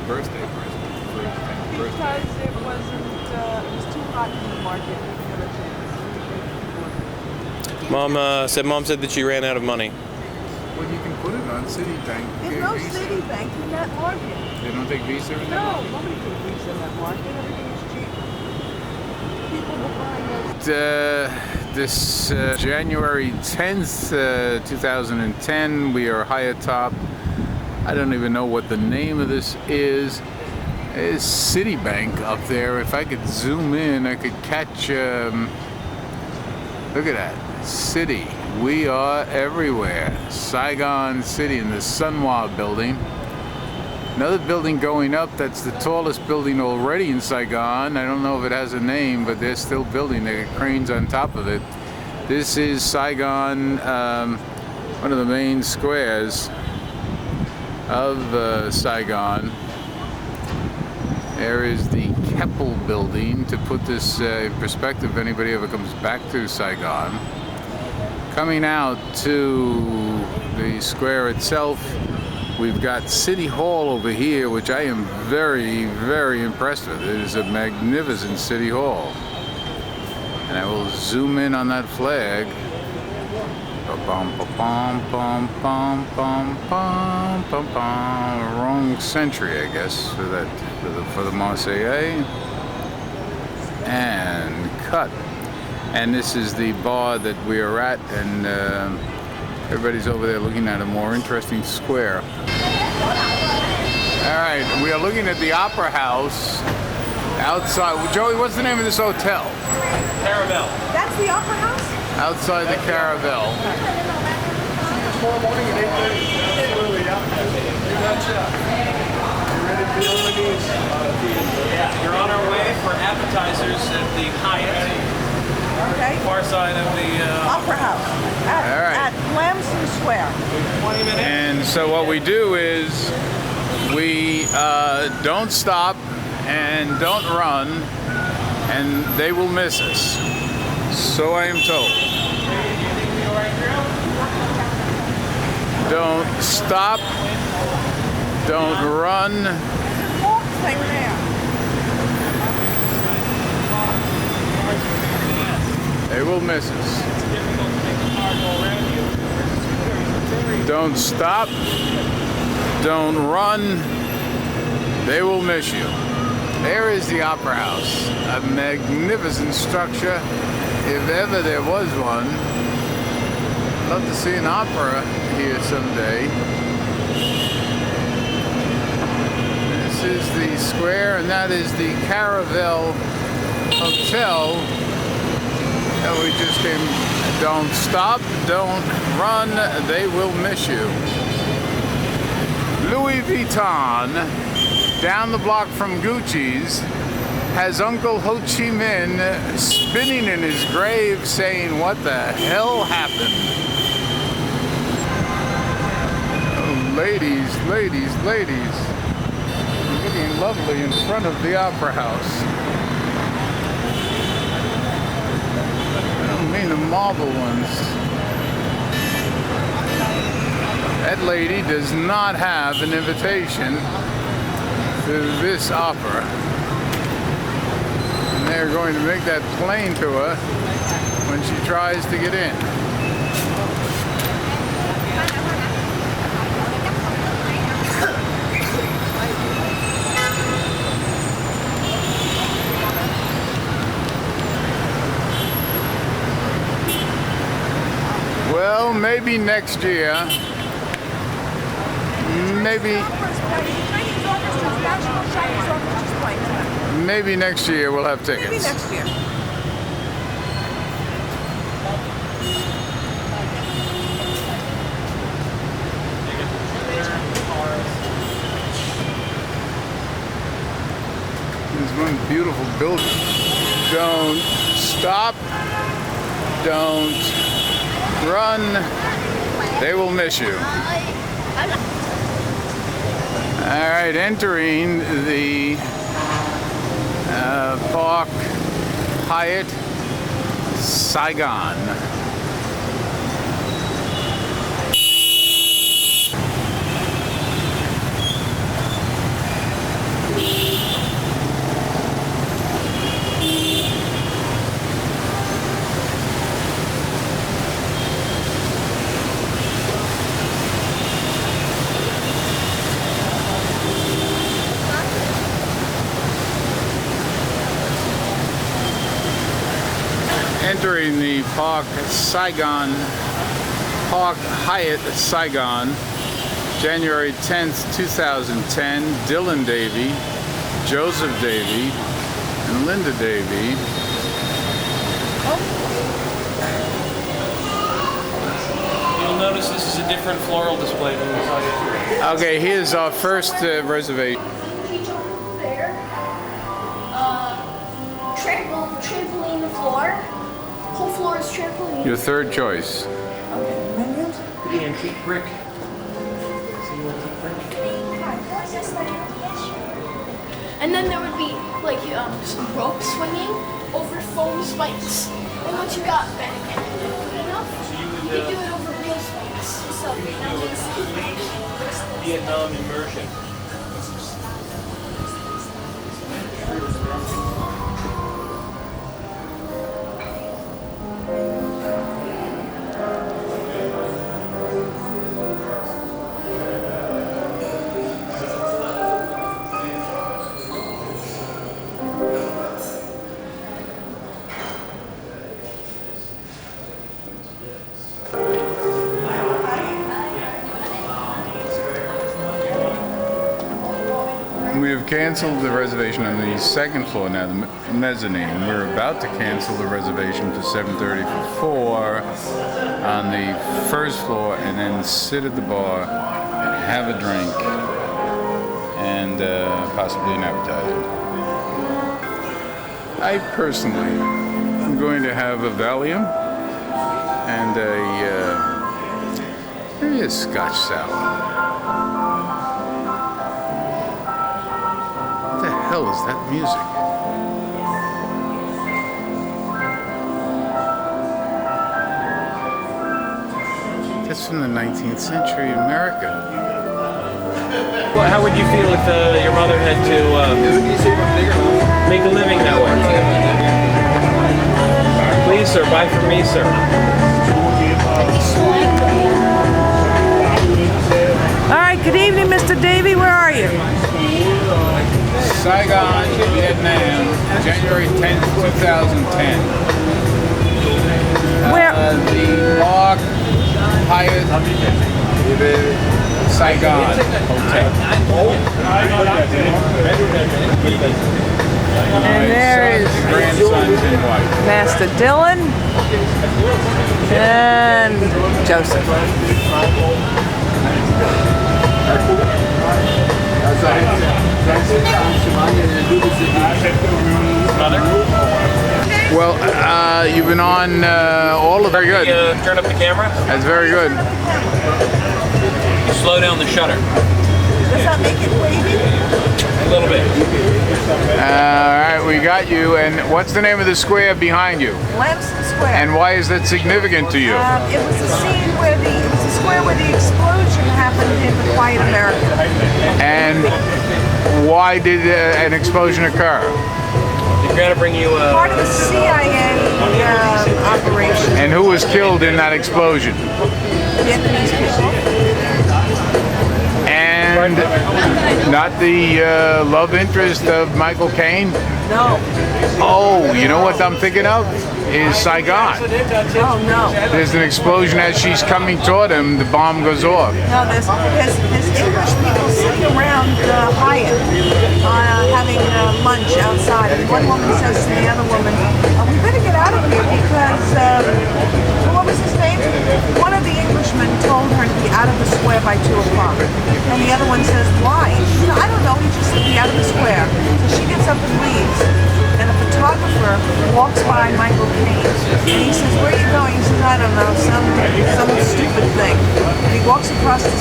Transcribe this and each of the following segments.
birthday present for his 10th birthday. Because it was too hot in the market. Mom said that she ran out of money. Well, you can put it on Citibank. There's no Visa. Citibank in that market. They don't take Visa in that No, market? nobody takes Visa in that market. Everything is cheap. People will buy This January 10th, 2010, we are high atop. I don't even know what the name of this is. It's Citibank up there. If I could zoom in, I could catch. Look at that. City. We are everywhere. Saigon City in the Sunwa building. Another building going up, that's the tallest building already in Saigon. I don't know if it has a name, but they're still building. They got cranes on top of it. This is Saigon, one of the main squares of Saigon. There is the Keppel building, to put this in perspective if anybody ever comes back to Saigon. Coming out to the square itself, we've got City Hall over here, which I am very, very impressed with. It is a magnificent City Hall. And I will zoom in on that flag. Wrong century, I guess, for that, for the Marseillaise. And cut. And this is the bar that we are at, and everybody's over there looking at a more interesting square. All right, we are looking at the Opera House outside. Joey, what's the name of this hotel? Caravelle. That's the Opera House? Outside the Caravelle. Tomorrow morning at 8:30. Absolutely, yeah. You betcha. You ready to deal with these? Yeah, you're on our way for appetizers at the Hyatt, Okay. far side of the Opera House. At, All right. at Lamson Square. 20 minutes. And so what we do is we don't stop and don't run, and they will miss us. So I am told. Don't stop, don't run. Walk thing there. They will miss us. Don't stop. Don't run. They will miss you. There is the Opera House. A magnificent structure, if ever there was one. Love to see an opera here someday. This is the square, and that is the Caravelle Hotel that we just came. Don't stop, don't run, they will miss you. Louis Vuitton, down the block from Gucci's, has Uncle Ho Chi Minh spinning in his grave saying, "What the hell happened?" Oh, ladies, ladies, ladies. Looking lovely in front of the Opera House. I don't mean the marble ones. That lady does not have an invitation to this opera. And they're going to make that plain to her when she tries to get in. Well, maybe next year. Maybe next year we'll have tickets. Maybe next year. There's one beautiful building. Don't stop. Don't run. They will miss you. All right, entering the Park Hyatt Saigon. Park, Saigon, Park Hyatt, Saigon, January 10th, 2010. Dylan Davey, Joseph Davey, and Linda Davey. You'll notice this is a different floral display than we saw yesterday. Okay, here's our first reservation. Beach over there. Trampoline the floor. Whole floor is trampoline. Your third choice. Menus? The antique brick. See the antique brick? And then there would be like some rope swinging over foam spikes. And once you got back enough, you could do it over real spikes. So Vietnam immersion. We have canceled the reservation on the second floor now, the mezzanine. We're about to cancel the reservation for 7:30 for 4 on the first floor, and then sit at the bar, have a drink, and possibly an appetizer. I personally am going to have a Valium and maybe a Scotch salad. What the hell is that music? That's from the 19th century America. Well, how would you feel if your mother had to make a living that way? Please, sir, buy from me, sir. All right, good evening, Mr. Davey. Where are you? Saigon, Vietnam, January 10th, 2010. Where? The Park Hyatt Saigon Hotel. And there is Grandsons and wife. Master Dylan and Joseph. Well, you've been on all of very good. Turn up the camera. That's very good. You slow down the shutter Does that make it wavy? a little bit. All right, we got you. And what's the name of the square behind you? Lamson Square. And why is that significant to you? It was a scene where it was a square where the explosion happened in The Quiet American. And why did an explosion occur? They're gonna bring you Part of the CIA operation. And who was killed in that explosion? Vietnamese people. And not the love interest of Michael Caine? No. Oh, you know what I'm thinking of? Is Saigon. Oh, no. There's an explosion as she's coming toward him, the bomb goes off. No, there's English people sitting around Hyatt having lunch outside. And one woman says to the other woman, we better get out of here because, what was his name? One of the Englishmen told her to be out of the square by 2 o'clock. And the other one says, why? She said, I don't know, he just said be out of the square. So she gets up and leaves. And a photographer walks by Michael Caine. And he says, where are you going? He says, I don't know, some stupid thing. And he walks across the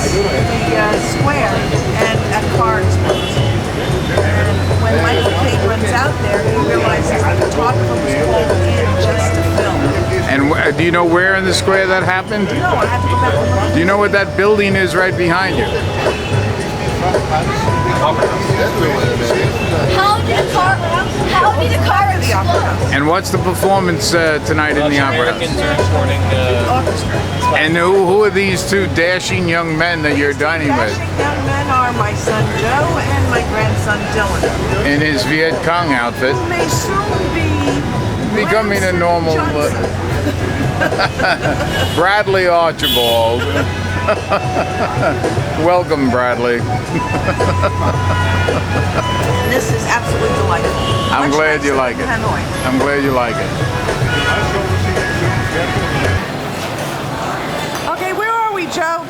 square and a car explodes. When Michael Caine runs out there, he realizes the photographer was called in just to film. And do you know where in the square that happened? No, I have to go back and look. Do you know what that building is right behind you? How did a car explode? And what's the performance tonight in the opera? Americans are exporting And who are these two dashing young men that you're dining with? Dashing young men are my son Joe and my grandson Dylan. In his Viet Cong outfit. Who may soon be Becoming a Branson normal... Johnson. Bradley Archibald. Welcome, Bradley. This is absolutely delightful. I'm Much glad you nicer like than it. Hanoi. I'm glad you like it. Okay, where are we, Joe?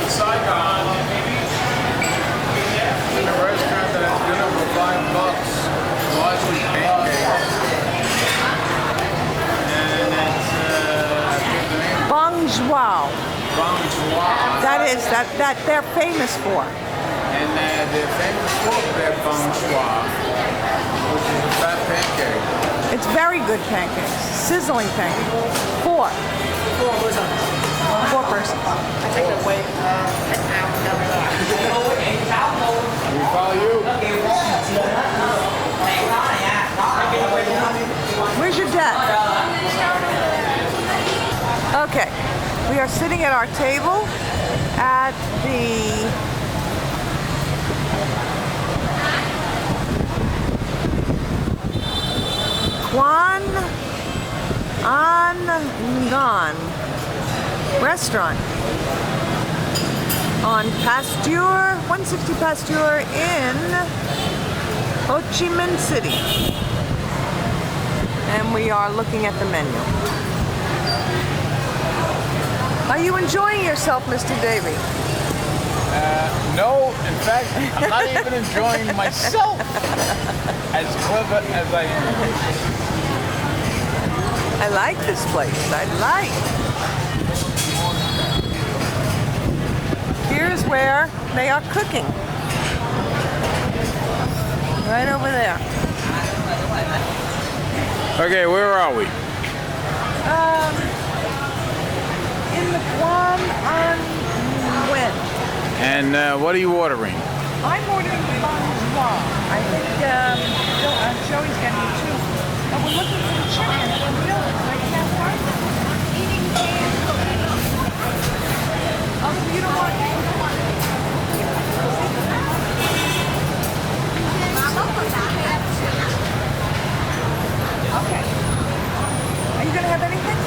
Saigon. In a restaurant that has dinner for $5, largely pancakes. And it's Bong Joie. Bong Joie. That is that they're famous for. And they're famous for their Bong Joie, which is a fat pancake. It's very good pancakes. Sizzling pancakes. Four persons. We follow you. Where's your dad? Okay. We are sitting at our table at the Kwan An Ngan restaurant on Pasteur, 160 Pasteur in Ho Chi Minh City. And we are looking at the menu. Are you enjoying yourself, Mr. Davey? No, in fact, I'm not even enjoying myself as clever as I am. I like this place. I like. Here's where they are cooking. Right over there. Okay, where are we? In the Kwan An Nguyen. And what are you ordering? I'm ordering the Bong Joie. I think Joey's getting it too. And we're looking for the chicken and the milk. I can't find it. Oh, you don't want it? Okay. Are you going to have anything?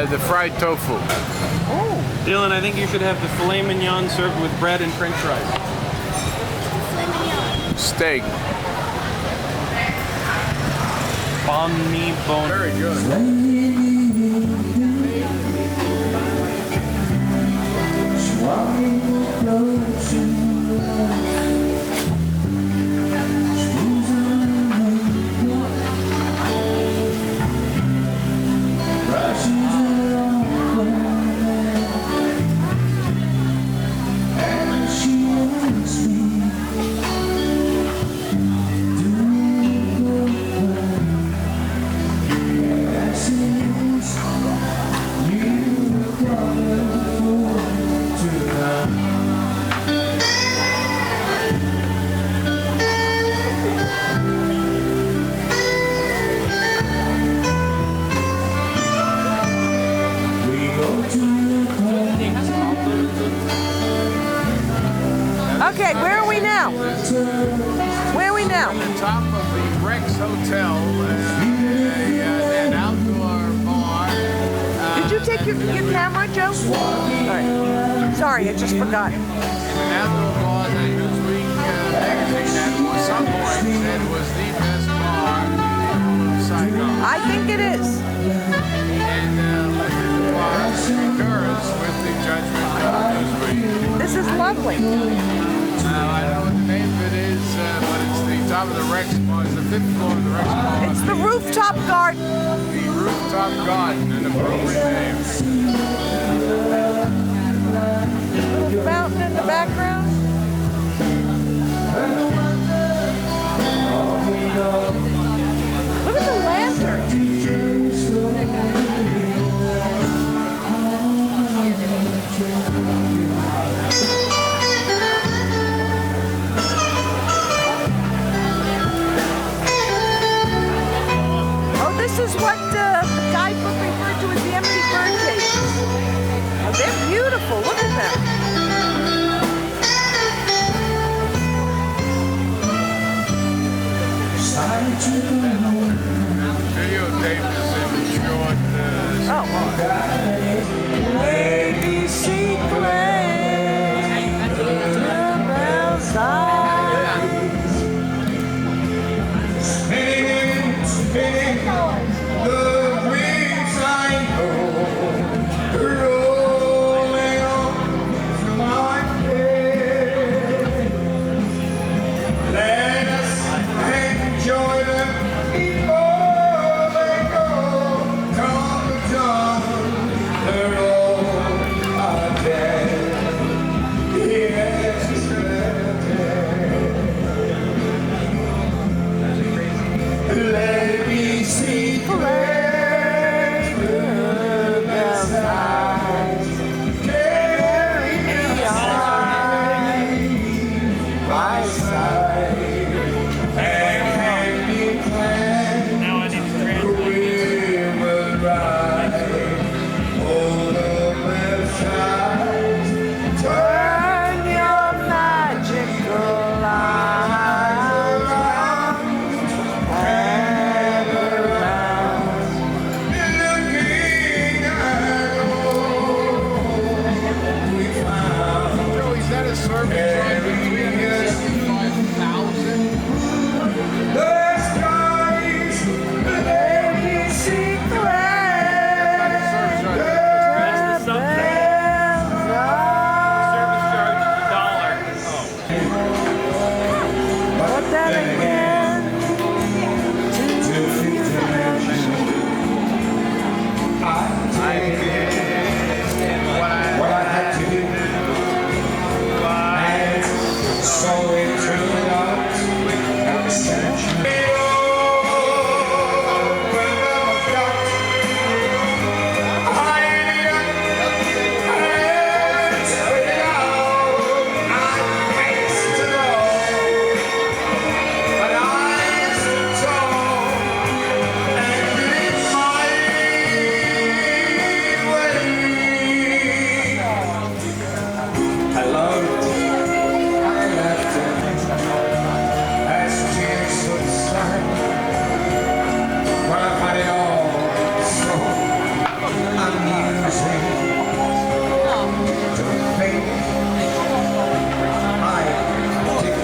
The fried tofu. Oh. Dylan, I think you should have the filet mignon served with bread and french fries. Steak. Banh mi bone. Very good. Okay, where are we now? Where are we now? The top of the Rex Hotel, an outdoor bar. Did you take your camera, Joe? All right. Sorry, I just forgot. An outdoor bar that Newsweek magazine at some point said was the best bar of Saigon. I think it is. And the bar concurs with the judgment of Newsweek. This is lovely. I don't know what the name of it is, but it's the top of the Rex bar. It's the 5th floor of the Rex bar. It's the rooftop garden. The Rooftop Garden, an appropriate name. Little fountain in the background. Look at the lantern. Oh, this is what the guidebook referred to as the empty bird cages. Oh, they're beautiful. Look at them. Videotape is in short. Lady Secret, the bells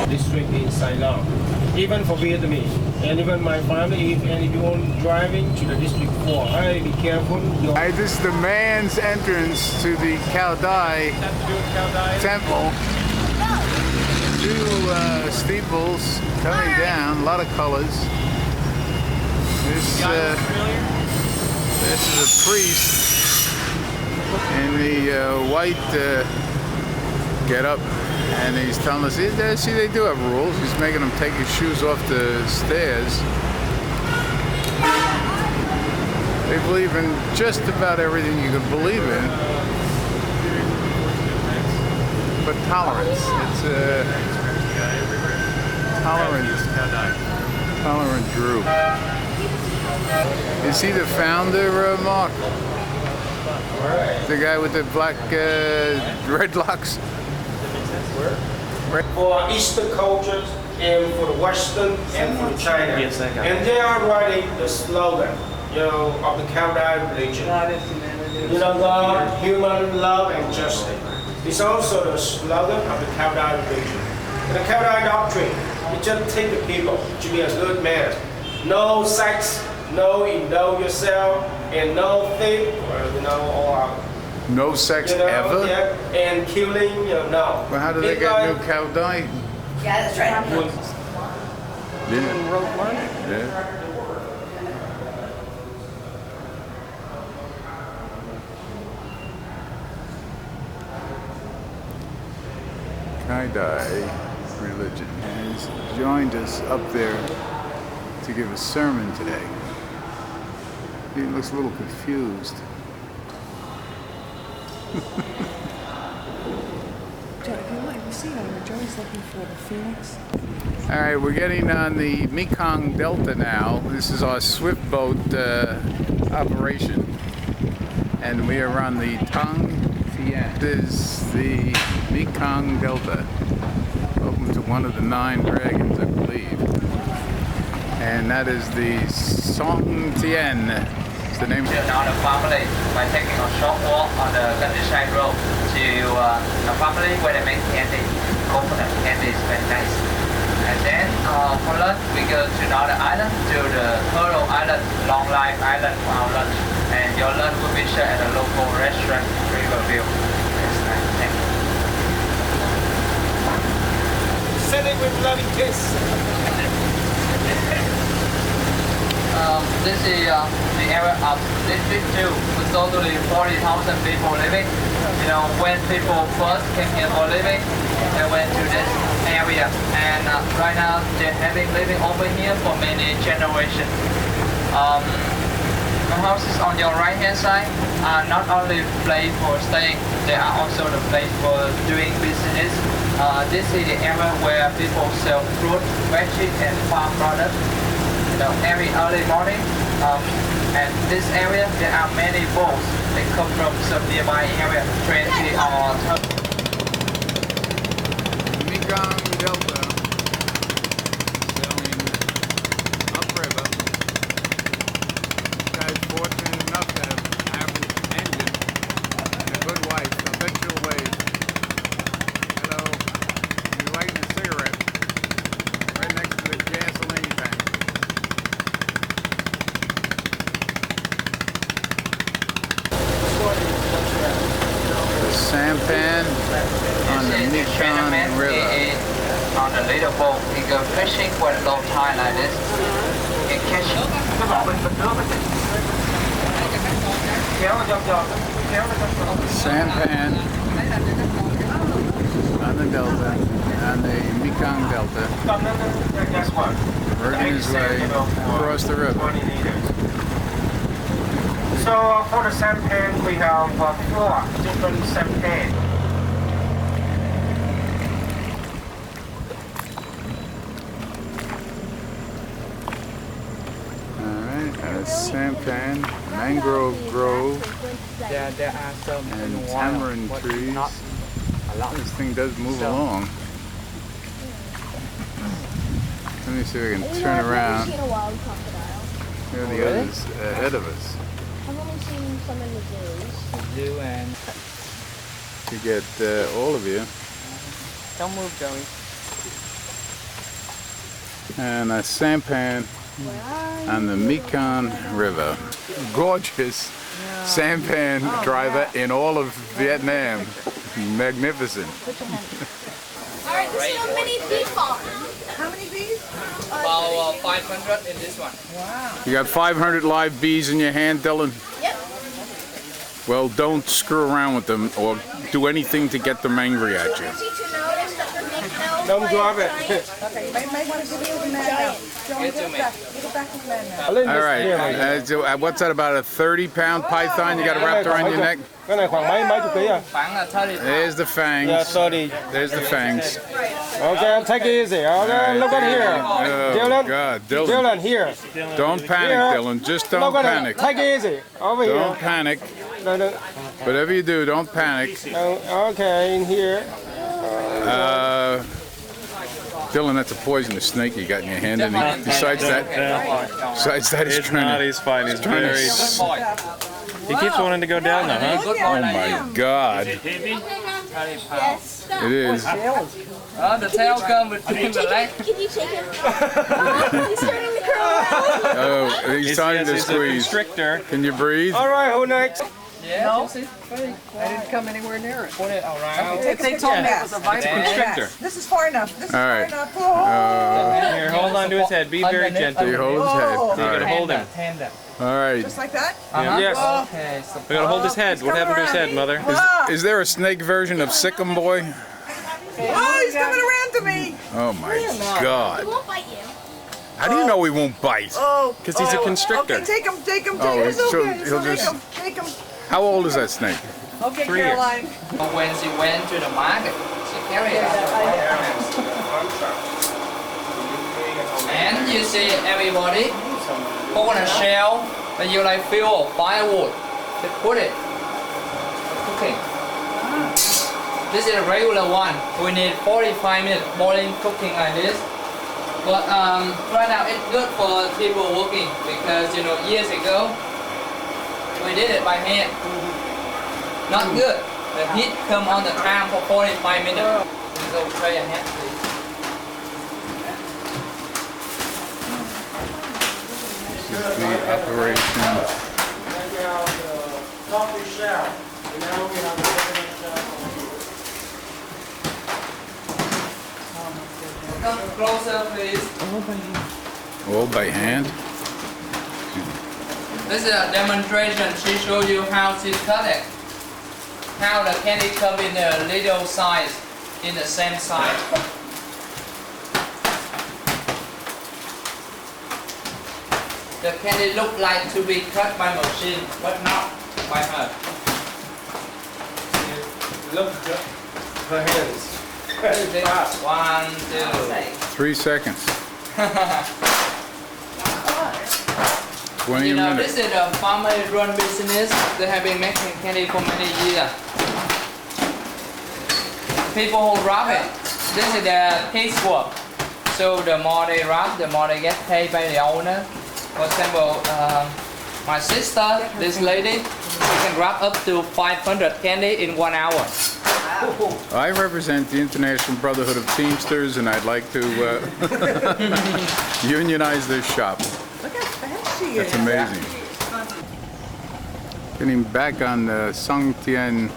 District in Saigon, even for Vietnamese, and even my family. If anyone driving to the District 4, hey, be careful. Alright, this is the man's entrance to the Cao Dai temple. Two steeples coming down, a lot of colors. This is a priest in the white get-up, and he's telling us, see, they do have rules. He's making them take his shoes off the stairs. They believe in just about everything you could believe in, but tolerance. It's a tolerant group. Is he the founder, Mark? The guy with the black dreadlocks? For Eastern cultures and for the Western and for China. And they are writing the slogan, of the Cao Dai religion. God, human love and justice. It's also the slogan of the Cao Dai religion. And the Cao Dai doctrine, it just teach the people to be a good man. No sex, no indulge yourself, and no thief, or no sex ever? Yeah, and killing, no. Well, how do they get new Cao Dai? Yeah, that's right. Yeah. Cao Dai religion has joined us up there to give a sermon today. He looks a little confused. All right, we're getting on the Mekong Delta now. This is our swift boat operation, and we are on the Tong Tien. This is the Mekong Delta. Welcome to one of the 9 dragons, I believe. And that is the Song Tien. It's the name. Another family by taking a short walk on the countryside road to a family where they make candy. Coconut candy is very nice. And then for lunch we go to another island, to the Turtle Island, Long Life Island for our lunch. And your lunch will be shared at a local restaurant, Riverview. That's nice. Thank you. Send it with loving kiss. This is the area of District 2 with totally 40,000 people living. You know, when people first came here for living, they went to this area, and right now they're having living over here for many generations. The houses on your right hand side are not only place for staying, they are also the place for doing business. This is the area where people sell fruit, veggies, and farm products. Every early morning, and this area there are many boats. They come from some nearby area, 20 or 30. Mekong Delta sailing upriver. This guy's fortunate enough to have average engine and a good wife. I bet you'll wave. Hello. You're lighting a cigarette right next to the gasoline tank. The sampan on the Mekong River. On the little boat, you go fishing with a low tide like this. You catch Sampan on the Delta, on the Mekong Delta, working his way across the river. 20 meters. So for the sampan, we have 4 different sampan. Alright, sampan, mangrove grove, there are some and tamarind trees. This thing does move along. Let me see if I can turn around. I've never seen a wild crocodile. Here are the others ahead of us. I've only seen some in the zoos. Zoo and To get all of you. don't move, Joey. And a sampan on the Mekong River. Gorgeous sampan driver in all of Vietnam. Magnificent. Alright, this is a mini bee farm. How many bees? About 500 in this one. You got 500 live bees in your hand, Dylan? Yep. Well, don't screw around with them or do anything to get them angry at you. Easy to notice that the big Don't drop it. Okay, you might want to give it to the man now. Show him, give it back to the man now. All right. What's that, about a 30-pound python you got wrapped around your neck? Cái này khoảng mấy chục ký à? Khoảng là 30. There's the fangs. Yeah, 30. There's the fangs. Okay, take it easy. Okay, look at here. Oh, Dylan. God, Dylan. Dylan, here. Don't panic, Here. Dylan. Just Look don't at panic. it. Take it easy. Over Don't here. panic. No, no. Whatever you do, don't panic. Okay, in here. Dylan, that's a poisonous snake you got in your hand. And besides that, he's trying to... He's fine. He's trying to very. s- Boy. He keeps wanting to go down though, huh? Good Oh boy. my God. Yes. It is. The tail comes between the legs. Can you take him? He's starting to curl around. Oh, he's starting to He's a squeeze. constrictor. Can you breathe? All right, who next? Yeah, I didn't come anywhere near it. put it around. They told me it was a viper. Constrictor. This is far enough. This is All far right. enough. Oh, Here, hold on to his head. Be very gentle. You hold his head. All You gotta right. hold him. Tender. All right. just like that? Yes. Okay, so We gotta hold his head. What happened to his head, mother? Is there a snake version of Sikkim Boy? Oh, he's coming around to me. Oh my He God. won't bite you. How do you know he won't bite? Oh, Because he's a constrictor. okay, take him. Oh, It's so okay. he'll just- Take him. How old is that snake? Okay, 3 years. Caroline. when she went to the market, she carried it. And you see everybody open a shell that you like fill of firewood. They put it cooking. This is a regular one. We need 45 minutes boiling cooking like this. But right now it's good for people working because years ago we did it by hand. Not good. The heat come on the pan for 45 minutes. So try your hand, please. This is the operation. Coffee shop. And now we have a coconut shop. Come closer, please. All by hand. This is a demonstration. She show you how she cut it. How the candy come in a little size, in the same size. The candy look like to be cut by machine, but not by her. Look, her hands. Very fast. 1, 2. 3 seconds. 20 minutes. This is a family-run business. They have been making candy for many years. People who wrap it, this is the piecework. So the more they wrap, the more they get paid by the owner. For example, my sister, this lady, she can wrap up to 500 candy in 1 hour. I represent the International Brotherhood of Teamsters, and I'd like to unionize this shop. Look how fast she That's is. amazing. Getting back on the Song Tien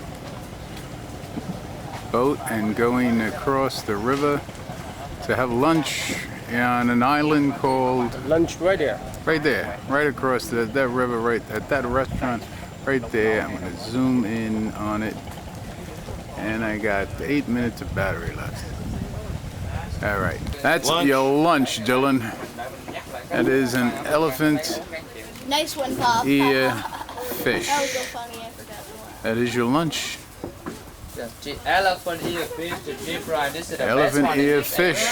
boat and going across the river to have lunch on an island called, Lunch right there. right there, right across that river, right at that restaurant right there. I'm going to zoom in on it. And I got 8 minutes of battery left. All right, that's your lunch, Dylan. That is an elephant Nice one, Pop. ear fish. That was so funny, I forgot the one. That is your lunch. The elephant ear fish, the deep fry. This is the best Elephant one. ear fish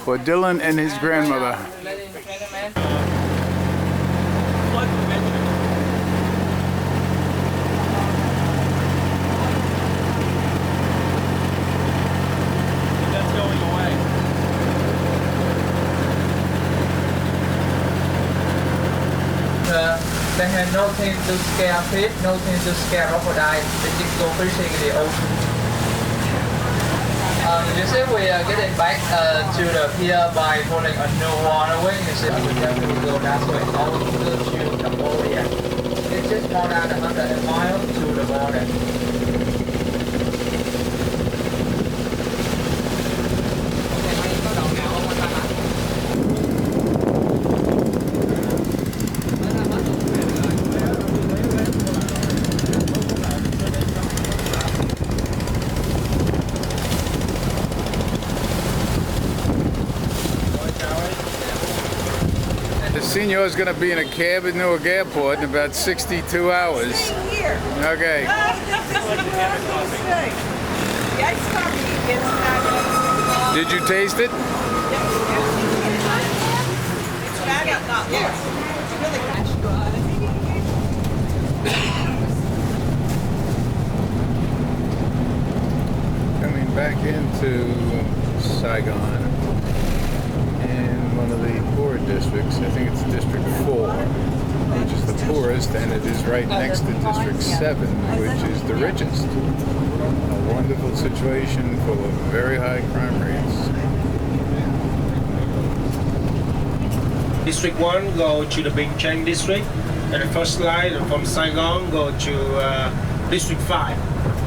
for Dylan and his grandmother. Ladies and gentlemen. That's going away. They have nothing to scare fish, nothing to scare crocodile. They just go fishing in the ocean. You see, we are getting back to the pier by pulling a new waterway. You see, we have to go that way all to Cambodia. It's just more than 100 miles to the border. The senior is going to be in a cab at Newark Airport in about 62 hours. Here. Okay. The iced coffee is fabulous. Did you taste it? It's fabulous. Yes. It's really Coming back into Saigon in one of the poor districts. I think it's District 4, which is the poorest, and it is right next to District 7, which is the richest. A wonderful situation full of very high crime rates. District 1 go to the Binh Chanh district, and the first line from Saigon go to District 5,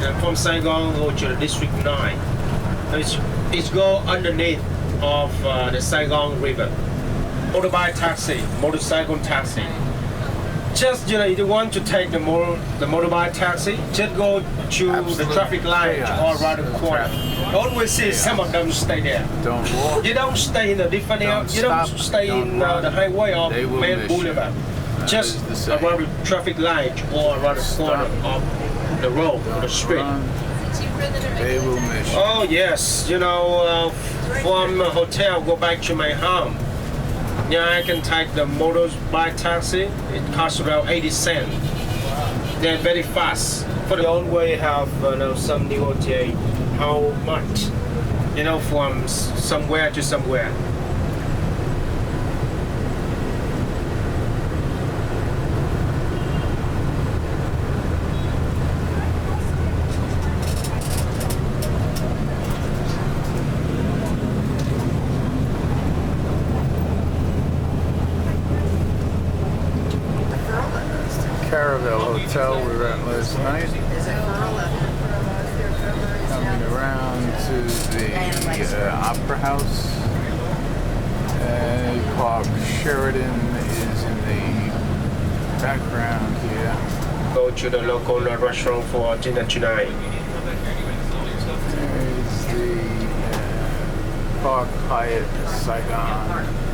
and from Saigon go to the District 9. It's go underneath of the Saigon River. Motorbike taxi, motorcycle taxi. Just if you want to take the motorbike taxi, just go to the traffic light or around the corner. Always see some of them stay there. Don't walk. You don't stay in a different area. You don't stop, stay don't in run. the highway or They will main miss you. boulevard. Just is the same. around the traffic light or around the corner of the road or the street. Run. They will miss you. Oh yes, from a hotel go back to my home. Yeah, I can take the motorbike taxi. It costs around 80 cents. They're very fast. For the old way have some negotiate how much, from somewhere to somewhere. Caravel Hotel we were at last night. Coming around to the Opera House. Park Sheridan is in the background here. Go to the local restaurant for dinner tonight. There's the Park Hyatt Saigon.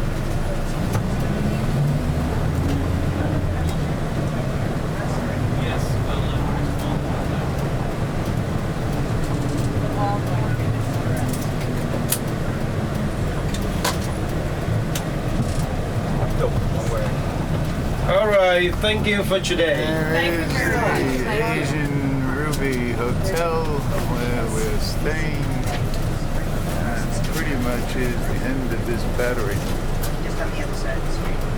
All right, thank you for today. There is the Asian Ruby Hotel where we're staying. That pretty much is the end of this battery. Just on the other side of the street.